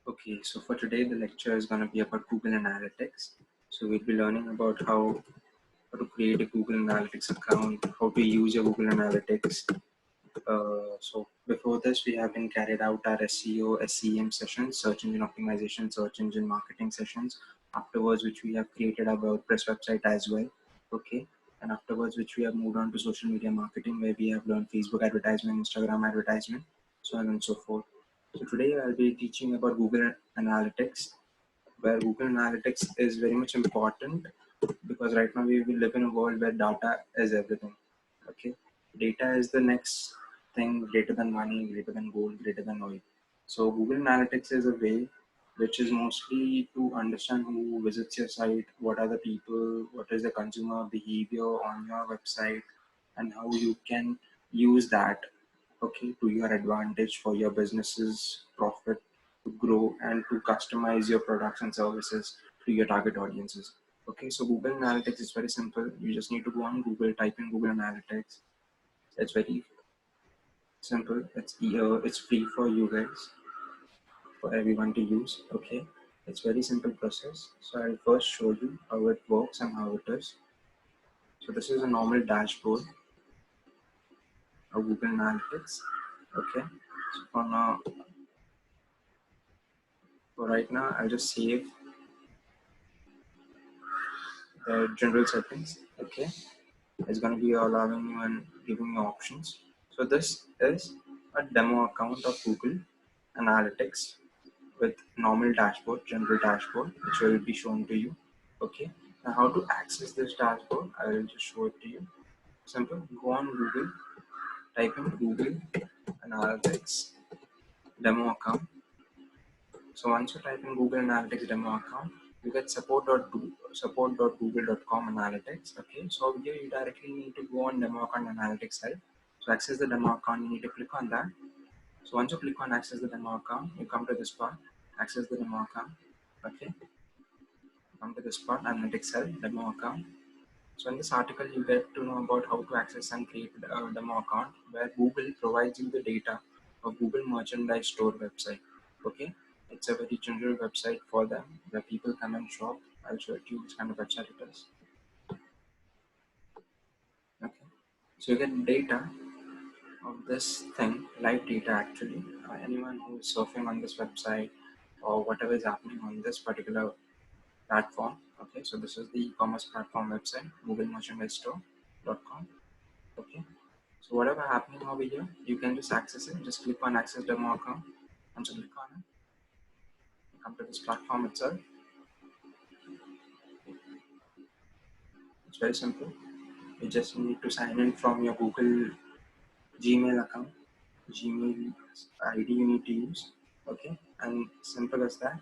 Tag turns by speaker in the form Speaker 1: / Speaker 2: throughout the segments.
Speaker 1: Okay, so for today, the lecture is going to be about Google Analytics. So we'll be learning about how to create a Google Analytics account, how to use your Google Analytics. So before this, we have been carried out our SEO, SEM sessions, search engine optimization, search engine marketing sessions. Afterwards, which we have created our WordPress website as well. Okay, and afterwards, which we have moved on to social media marketing, where we have learned Facebook advertisement, Instagram advertisement, so on and so forth. So today I'll be teaching about Google Analytics, where Google Analytics is very much important because right now we live in a world where data is everything. Okay, data is the next thing, greater than money, greater than gold, greater than oil. So Google Analytics is a way which is mostly to understand who visits your site, what are the people, what is the consumer behavior on your website, and how you can use that, okay, to your advantage for your business's profit to grow and to customize your products and services to your target audiences. Okay, so Google Analytics is very simple. You just need to go on Google, type in Google Analytics. It's very simple. It's free for you guys, for everyone to use. Okay, it's very simple process. So I'll first show you how it works and how it is. So this is a normal dashboard of Google Analytics. Okay, so for right now, I'll just save the general settings. Okay, it's going to be allowing you and giving you options. So this is a demo account of Google Analytics with normal dashboard, general dashboard, which will be shown to you. Okay, now how to access this dashboard, I will just show it to you. Simple, go on Google, type in Google Analytics demo account. So once you type in Google Analytics demo account, you get support.google.com analytics. Okay, so here you directly need to go on demo account analytics side. So access the demo account, you need to click on that. So once you click on access the demo account, you come to this part, access the demo account. Okay, come to this part, analytics side, demo account. So in this article, you get to know about how to access and create a demo account where Google provides you the data of Google Merchandise Store website. Okay, it's a very general website for them where people come and shop. I'll show you which kind of website it is. Okay, so you get data of this thing, live data actually. Anyone who is surfing on this website or whatever is happening on this particular platform. Okay, so this is the e-commerce platform website, Google Merchandise Store.com. Okay, so whatever happening over here, you can just access it. Just click on access demo account. Once you click on it, come to this platform itself. It's very simple. You just need to sign in from your Google Gmail account, Gmail ID you need to use. Okay, and simple as that,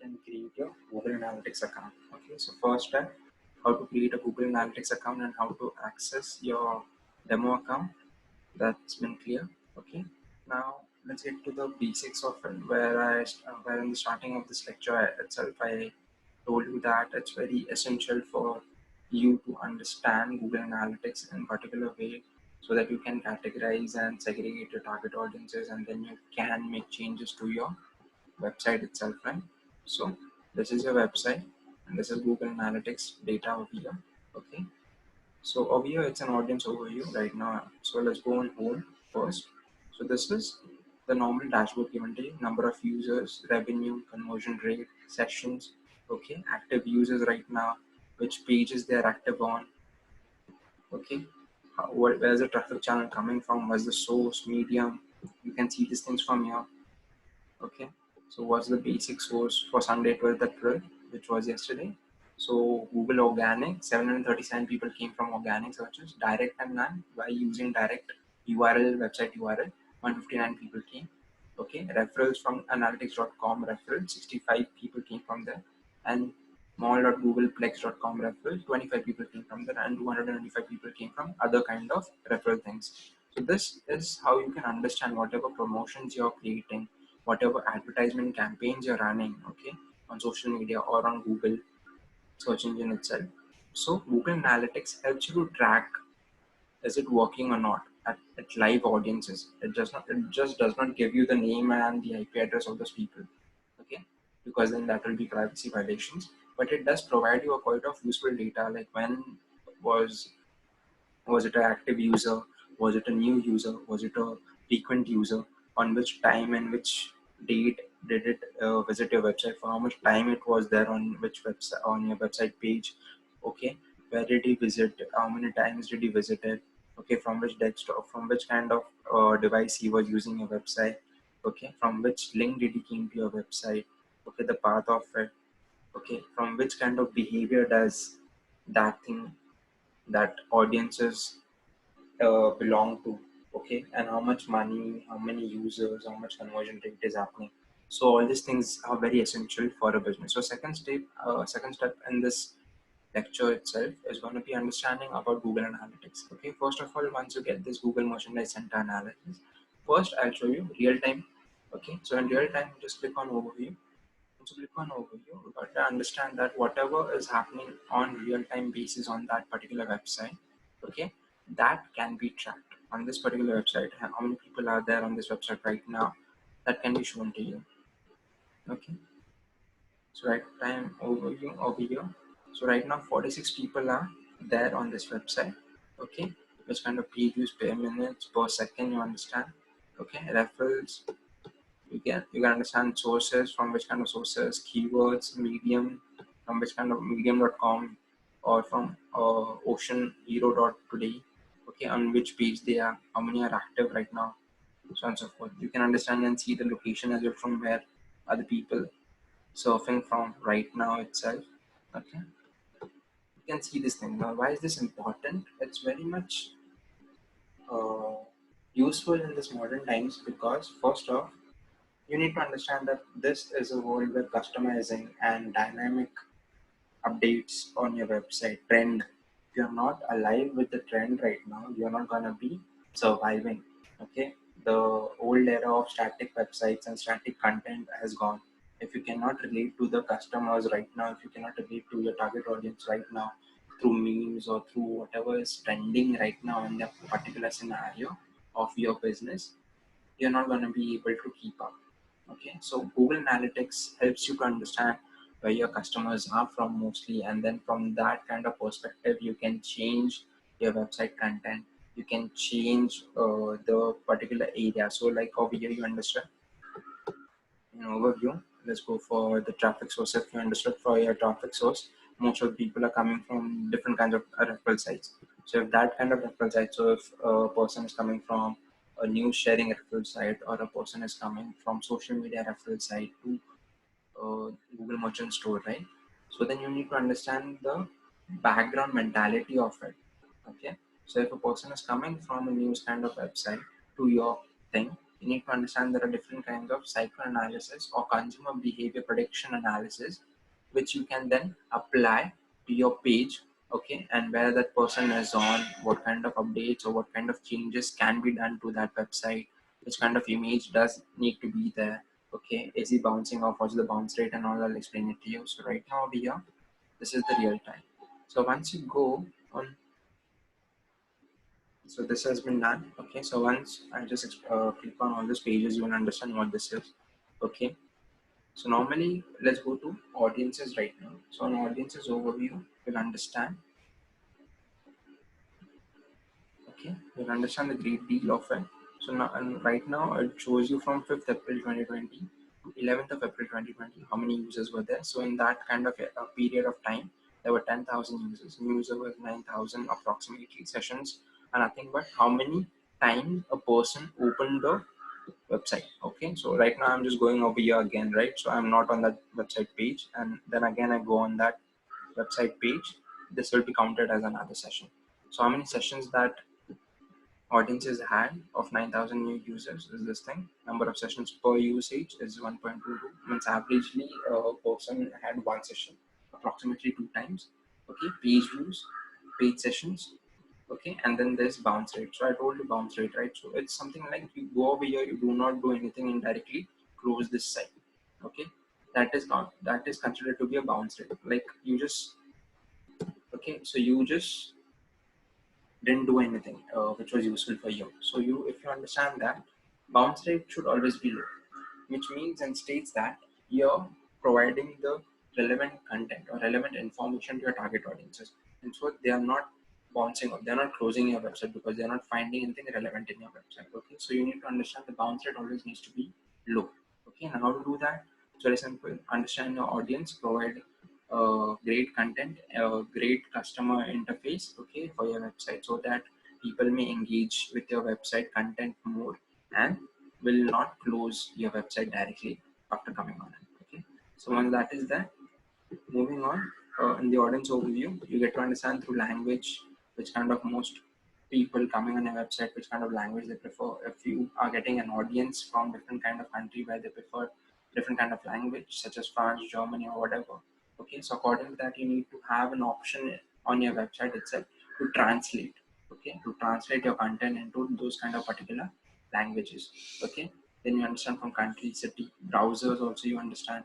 Speaker 1: can create your Google Analytics account. Okay, so first step, how to create a Google Analytics account and how to access your demo account. That's been clear. Okay, now let's get to the basics of it, where in the starting of this lecture itself I told you that it's very essential for you to understand Google Analytics in particular way, so that you can categorize and segregate your target audiences, and then you can make changes to your website itself, right? So this is your website and this is Google Analytics data over here. Okay, so over here, it's an audience overview right now. So let's go on home first. So this is the normal dashboard given to you: number of users, revenue, conversion rate, sessions, okay, active users right now, which pages they're active on, okay, where's the traffic channel coming from, what's the source, medium, you can see these things from here, okay. So what's the basic source for Sunday 12th April, which was yesterday? So Google Organic, 737 people came from organic searches, direct and none by using direct URL, website URL, 159 people came. Okay, referrals from analytics.com referrals, 65 people came from there, and mall.googleplex.com referrals, 25 people came from there, and 225 people came from other kind of referral things. So this is how you can understand whatever promotions you're creating, whatever advertisement campaigns you're running, okay, on social media or on Google search engine itself. So Google Analytics helps you to track, is it working or not? at live audiences. It just does not give you the name and the IP address of those people. Okay, because then that will be privacy violations. But it does provide you a quite of useful data, like when was was it an active user, was it a new user, was it a frequent user, on which time and which date did it visit your website, for how much time it was there on which website, on your website page. Okay, where did he visit, how many times did he visit it, okay, from which desktop, from which kind of device he was using your website, okay, from which link did he came to your website, okay, the path of it, okay, from which kind of behavior does that thing, that audiences belong to, okay, and how much money, how many users, how much conversion rate is happening. So all these things are very essential for a business. So second step in this lecture itself is going to be understanding about Google Analytics. Okay, first of all, once you get this Google Merchandise Center analysis, first I'll show you real time. Okay, so in real time, just click on overview. So click on overview, you got to understand that whatever is happening on real-time basis on that particular website, okay, that can be tracked on this particular website. How many people are there on this website right now? That can be shown to you. Okay, so right time overview over here. So right now 46 people are there on this website. Okay, which kind of page views per minutes per second, you understand? Okay, referrals, you can understand sources, from which kind of sources, keywords, medium, from which kind of medium.com, or from oceanhero.today, okay, on which page they are, how many are active right now, so on and so forth. You can understand and see the location as well, from where are the people surfing from right now itself. Okay, you can see this thing. Now why is this important? It's very much uh, useful in this modern times, because first off, you need to understand that this is a world where customizing and dynamic updates on your website trend. If you're not alive with the trend right now, you're not gonna be surviving. Okay, the old era of static websites and static content has gone. If you cannot relate to the customers right now, if you cannot relate to your target audience right now through memes or through whatever is trending right now in that particular scenario of your business, you're not going to be able to keep up. Okay, so Google Analytics helps you to understand where your customers are from mostly, and then from that kind of perspective, you can change your website content. You can change the particular area. So, like over here, you understand an overview. Let's go for the traffic source. If you understood for your traffic source, most of the people are coming from different kinds of referral sites. So if that kind of referral site, so if a person is coming from a news sharing referral site, or a person is coming from social media referral site to Google Merchant Store, right? So then you need to understand the background mentality of it. Okay. So if a person is coming from a news kind of website to your thing, you need to understand there are different kinds of psychoanalysis or consumer behavior prediction analysis, which you can then apply to your page. Okay, and where that person is on, what kind of updates or what kind of changes can be done to that website, which kind of image does need to be there. Okay, is he bouncing off, what's the bounce rate and all, I'll explain it to you. So right now over here, this is the real time. So once you go on, so this has been done. Okay, so once I just click on all these pages, you will understand what this is. Okay, so normally let's go to audiences right now. So on audiences overview, you'll understand. Okay, you'll understand the great deal of it. So now, and right now it shows you from 5th April 2020 to 11th of April 2020 how many users were there. So in that kind of a period of time, there were 10,000 users. New user was 9,000 approximately sessions, and nothing but how many times a person opened the website. Okay, so right now I'm just going over here again, right? So I'm not on that website page, and then again I go on that website page. This will be counted as another session. So how many sessions that audiences had of 9,000 new users is this thing. Number of sessions per usage is 1.22. Means averagely a person had one session approximately two times. Okay, page views, page sessions. Okay, and then there's bounce rate. So I told you bounce rate, right? So it's something like you go over here, you do not do anything indirectly, close this site. Okay, that is considered to be a bounce rate. Like you just, okay, so you just didn't do anything which was useful for you. So if you understand that, bounce rate should always be low, which means and states that you're providing the relevant content or relevant information to your target audiences. And so they are not bouncing or they're not closing your website because they're not finding anything relevant in your website. Okay, so you need to understand the bounce rate always needs to be low. Okay, and how to do that? It's very simple. Understand your audience, provide great content, great customer interface, okay, for your website so that people may engage with your website content more and will not close your website directly after coming on it. Okay, so once that is there, moving on, in the audience overview, you get to understand through language which kind of most people coming on a website, which kind of language they prefer. If you are getting an audience from different kind of country where they prefer different kind of language, such as France, Germany, or whatever. Okay, so according to that, you need to have an option on your website itself to translate. Okay, to translate your content into those kind of particular languages. Okay, then you understand from country, city, browsers also you understand,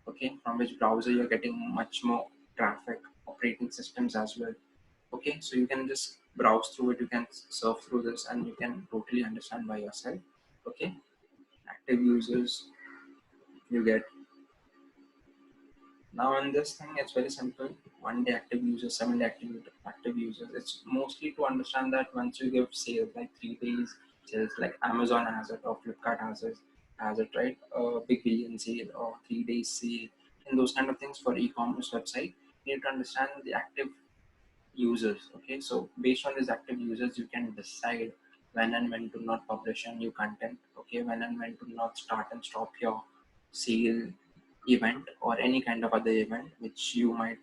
Speaker 1: okay, from which browser you're getting much more traffic, operating systems as well. Okay, so you can just browse through it, you can surf through this, and you can totally understand by yourself. Okay, active users you get. Now on this thing, it's very simple. 1 day active users, 7 day active users. It's mostly to understand that once you give sales like 3 days sales, like Amazon has it or Flipkart has it, right? A big billion sale or 3 days sale, and those kind of things for e-commerce website. You need to understand the active users. Okay, so based on these active users, you can decide when and when to not publish a new content. Okay, when and when to not start and stop your sale event or any kind of other event which you might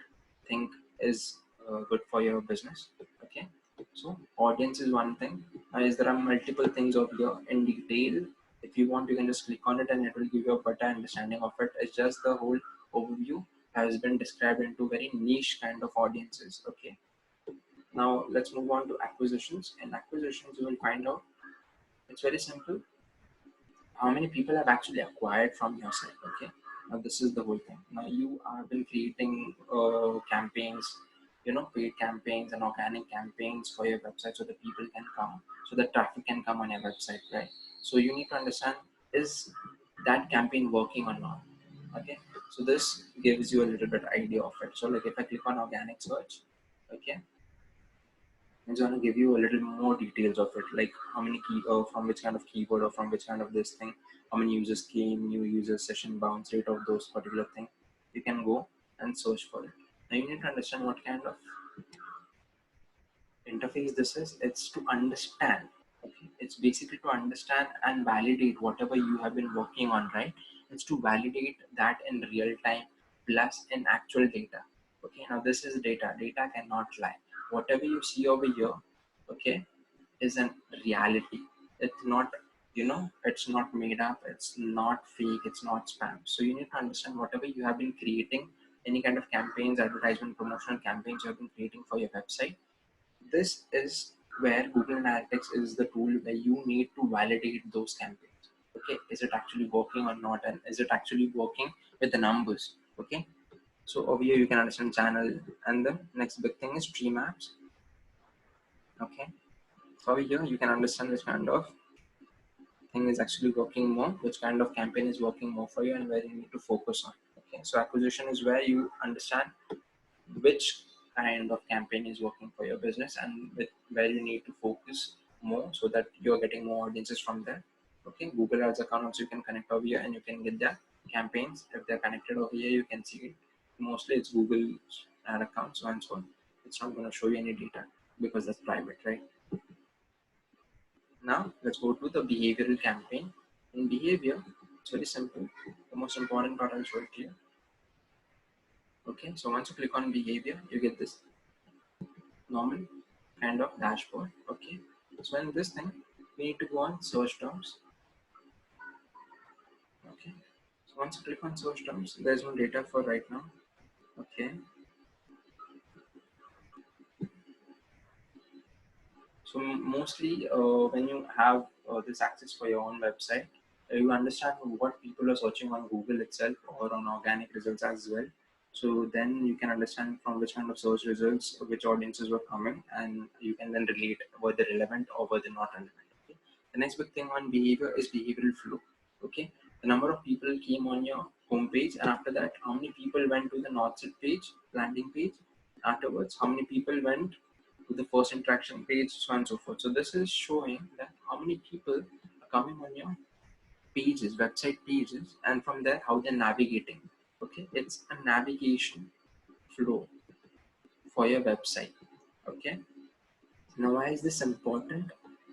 Speaker 1: think is good for your business. Okay, so audience is one thing. As there are multiple things over here in detail. If you want, you can just click on it and it will give you a better understanding of it. It's just the whole overview has been described into very niche kind of audiences. Okay, now let's move on to acquisitions. In acquisitions, you will find out it's very simple. How many people have actually acquired from your site? Okay, now this is the whole thing. Now you have been creating campaigns, paid campaigns and organic campaigns for your website so that people can come, so that traffic can come on your website, right? So you need to understand, is that campaign working or not? Okay, so this gives you a little bit idea of it. So like if I click on organic search, okay, it's going to give you a little more details of it, like how many from which kind of keyword or from which kind of this thing, how many users came, new users, session bounce rate of those particular thing. You can go and search for it. Now you need to understand what kind of interface this is. It's to understand. Okay, it's basically to understand and validate whatever you have been working on, right? It's to validate that in real time plus in actual data. Okay, now this is data cannot lie. Whatever you see over here, okay, is an reality. It's not, it's not made up, it's not fake, it's not spam. So you need to understand whatever you have been creating, any kind of campaigns, advertisement, promotional campaigns you have been creating for your website. This is where Google Analytics is the tool where you need to validate those campaigns. Okay, is it actually working or not, and is it actually working with the numbers? Okay, so over here you can understand channel, and the next big thing is tree maps. Okay, so over here you can understand which kind of thing is actually working more, which kind of campaign is working more for you, and where you need to focus on. Okay, so acquisition is where you understand which kind of campaign is working for your business and where you need to focus more so that you're getting more audiences from there. Okay, Google Ads account also you can connect over here and you can get their campaigns. If they're connected over here, you can see it. Mostly it's Google ad account, so and so on. It's not going to show you any data because that's private, right? Now let's go to the behavioral campaign. In behavior, it's very simple. The most important part I'll show it to you. Okay, so once you click on behavior, you get this normal kind of dashboard. Okay, so in this thing, we need to go on search terms. Okay, so once you click on search terms, there's no data for right now. Okay, so mostly when you have this access for your own website, you understand what people are searching on Google itself or on organic results as well. So then you can understand from which kind of search results which audiences were coming, and you can then relate whether relevant or whether not relevant. Okay. The next big thing on behavior is behavioral flow. Okay, the number of people came on your homepage, and after that, how many people went to the Northsit page, landing page. Afterwards, how many people went to the first interaction page, so on and so forth. So this is showing that how many people are coming on your pages, website pages, and from there how they're navigating. Okay, it's a navigation flow for your website. Okay, now why is this important?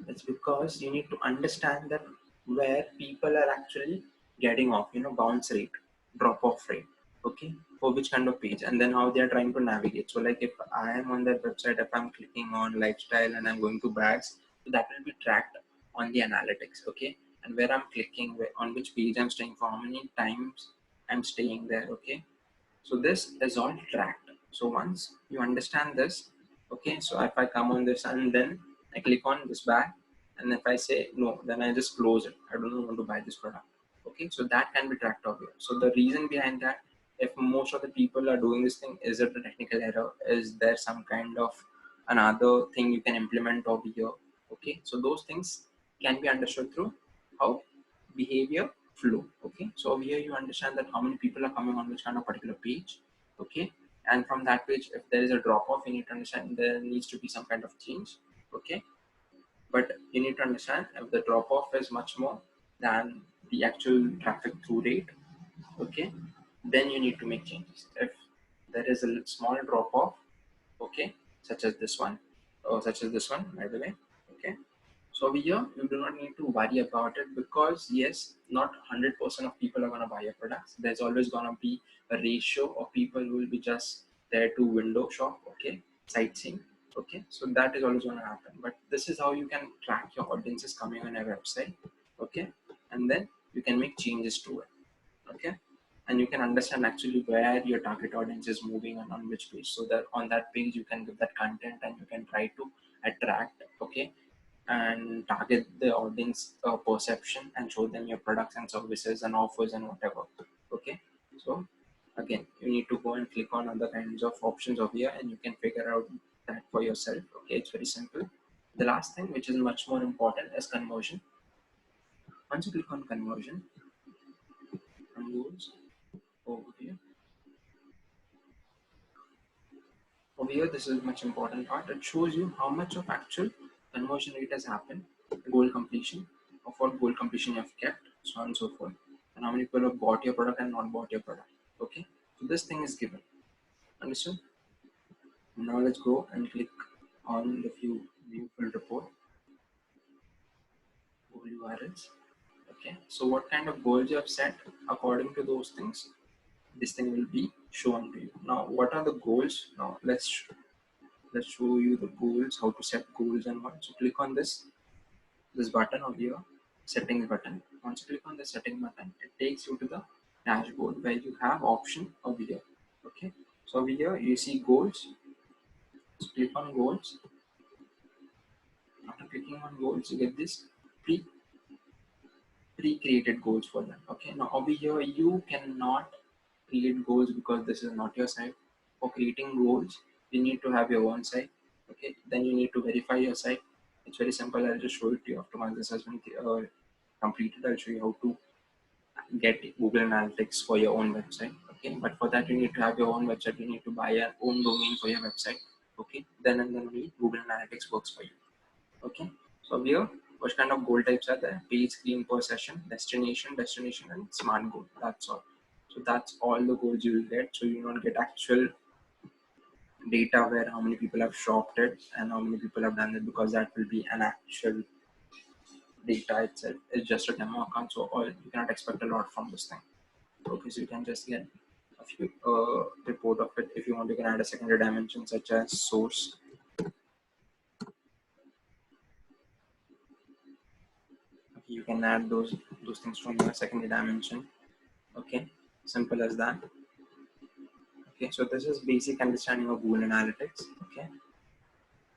Speaker 1: It's because you need to understand that where people are actually getting off, bounce rate, drop off rate. Okay, for which kind of page, and then how they are trying to navigate. So like if I am on that website, if I'm clicking on lifestyle and I'm going to bags, so that will be tracked on the analytics. Okay, and where I'm clicking, on which page I'm staying for, how many times I'm staying there. Okay, so this is all tracked. So once you understand this, okay, so if I come on this and then I click on this bag, and if I say no, then I just close it. I don't want to buy this product. Okay, so that can be tracked over here. So the reason behind that, if most of the people are doing this thing, is it a technical error? Is there some kind of another thing you can implement over here? Okay, so those things can be understood through how behavior flow. Okay, so over here you understand that how many people are coming on which kind of particular page. Okay, and from that page, if there is a drop off, you need to understand there needs to be some kind of change. Okay, but you need to understand if the drop off is much more than the actual traffic through rate. Okay, then you need to make changes. If there is a small drop off, okay, such as this one, or such as this one, by the way. Okay, so over here, you do not need to worry about it, because yes, not 100% of people are going to buy your products. There's always going to be a ratio of people who will be just there to window shop, okay, sightseeing. Okay, so that is always going to happen. But this is how you can track your audiences coming on your website. Okay, and then you can make changes to it. Okay, and you can understand actually where your target audience is moving on which page, so that on that page you can give that content and you can try to attract, okay, and target the audience perception and show them your products and services and offers and whatever. Okay, so again, you need to go and click on other kinds of options over here, and you can figure out that for yourself. Okay, it's very simple. The last thing, which is much more important, is conversion. Once you click on conversion and goes over here, this is much important part. It shows you how much of actual conversion rate has happened, goal completion, of what goal completion you have kept, so on and so forth, and how many people have bought your product and not bought your product. Okay, so this thing is given. Understood? Now let's go and click on the view full report, goal URLs. Okay, so what kind of goals you have set, according to those things, this thing will be shown to you. Now, what are the goals? Now let's show you the goals, how to set goals and what. So click on this button over here, settings button. Once you click on the setting button, it takes you to the dashboard where you have option over here. Okay, so over here you see goals. So click on goals. After clicking on goals, you get this pre pre-created goals for them. Okay, now over here you cannot create goals because this is not your site. For creating goals, you need to have your own site. Okay, then you need to verify your site. It's very simple. I'll just show it to you after once this has been completed. I'll show you how to get Google Analytics for your own website. Okay, but for that you need to have your own website. You need to buy your own domain for your website. Okay, then and then only Google Analytics works for you. Okay, so here, what kind of goal types are there? Page, screen per session, destination, and smart goal. That's all. So that's all the goals you will get. So you will not get actual data where how many people have shopped it and how many people have done it, because that will be an actual data itself. It's just a demo account, so all you cannot expect a lot from this thing. Okay, so you can just get a few report of it. If you want, you can add a secondary dimension such as source. Okay, you can add those things from your secondary dimension. Okay, simple as that. Okay, so this is basic understanding of Google Analytics. Okay,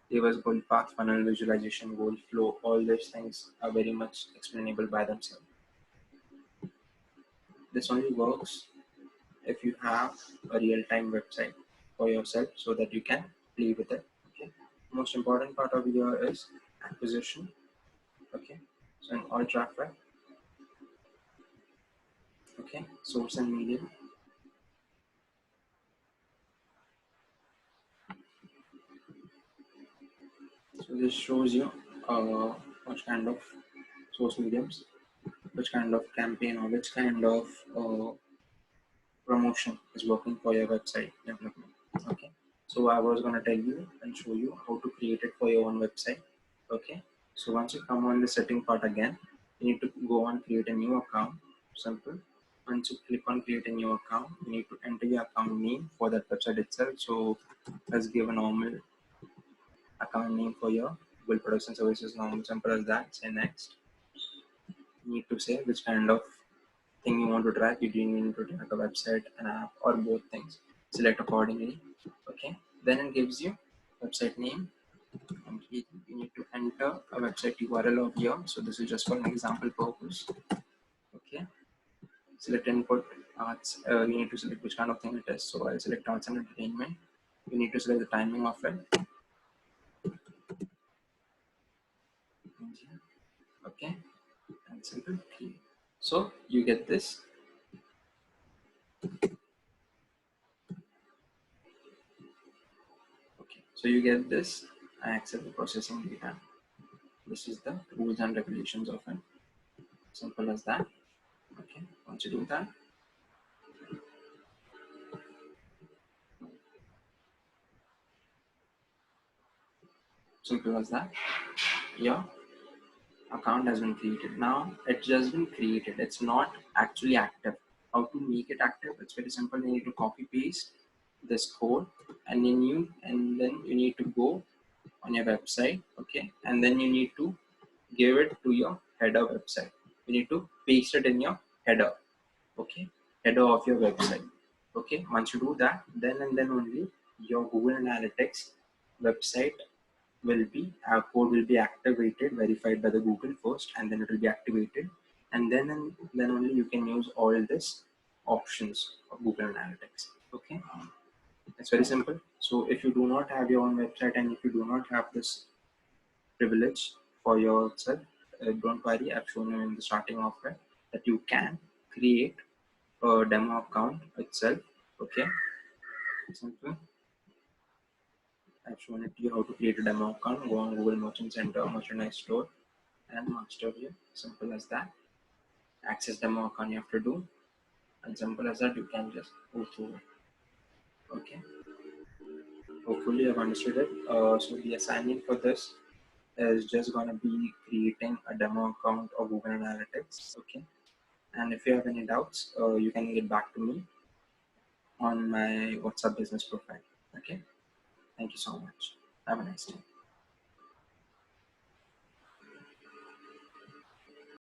Speaker 1: tables, goal path, funnel visualization, goal flow, all these things are very much explainable by themselves. This only works if you have a real-time website for yourself so that you can play with it. Okay. Most important part of here is acquisition. Okay. So in all traffic. Okay. Source and medium. So this shows you which kind of source mediums, which kind of campaign or which kind of promotion is working for your website development. Okay. So I was gonna tell you and show you how to create it for your own website. Okay. So once you come on the setting part again, you need to go on create a new account. Simple. Once you click on create a new account, you need to enter your account name for that website itself. So let's give a normal account name for your Google Production Services. Normal, simple as that. Say next. You need to say which kind of thing you want to track. You do need to track a website, an app, or both things. Select accordingly. Okay. Then it gives you website name. And you need to enter a website URL of here. So this is just for an example purpose. Okay. Select input arts. You need to select which kind of thing it is. So I'll select arts and entertainment. You need to select the timing of it. Okay. And simple key. So you get this. Okay. So you get this. I accept the processing data. This is the rules and regulations of it. Simple as that. Okay. Once you do that, simple as that. Your account has been created. Now it's just been created. It's not actually active. How to make it active? It's very simple. You need to copy paste this code, and then you need to go on your website. Okay, and then you need to give it to your header website. You need to paste it in your header. Okay, header of your website. Okay, once you do that, then and then only your Google Analytics website will be our code will be activated, verified by the Google first, and then it will be activated, and then only you can use all this options of Google Analytics. Okay, it's very simple. So if you do not have your own website and if you do not have this privilege for yourself, don't worry. I've shown you in the starting of it that you can create a demo account itself. Okay, simple. I've shown it to you how to create a demo account. Go on Google Merchant Center, Merchandise Store, and master view. Simple as that. Access demo account you have to do, and simple as that. You can just go through it. Okay. Hopefully you have understood it. So the assignment for this is just gonna be creating a demo account of Google Analytics. Okay. And if you have any doubts, you can get back to me on my WhatsApp business profile. Okay. Thank you so much. Have a nice day.